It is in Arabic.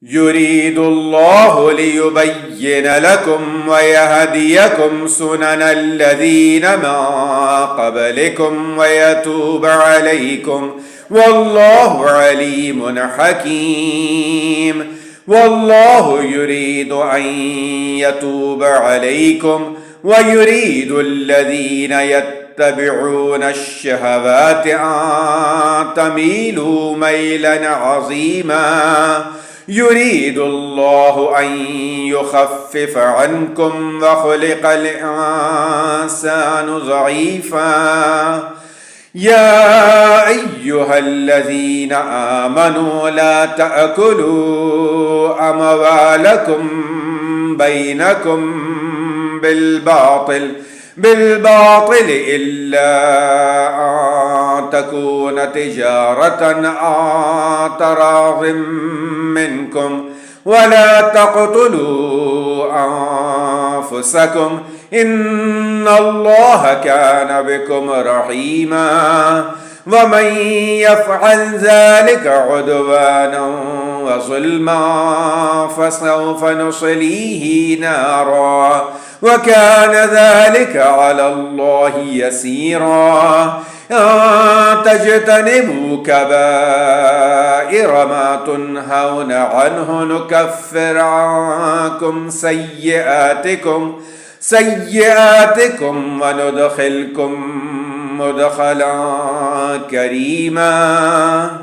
يريد الله ليبين لكم ويهديكم سنن الذين من قبلكم ويتوب عليكم والله عليم حكيم. والله يريد أن يتوب عليكم ويريد الذين يتبعون الشهوات أن تميلوا ميلا عظيما. يريد الله أن يخفف عنكم وخلق الإنسان ضعيفا. يا أيها الذين آمنوا لا تأكلوا أموالكم بينكم بالباطل إلا أن تكون تجارة عن تراض منكم ولا تقتلوا أنفسكم إن الله كان بكم رحيما. ومن يفعل ذلك عدوانا وظلما فسوف نصليه نارا وكان ذلك على الله يسيرا. تجتنبوا كبائر ما تنهون عنه نكفر عنكم سيئاتكم وندخلكم مدخلا كريما.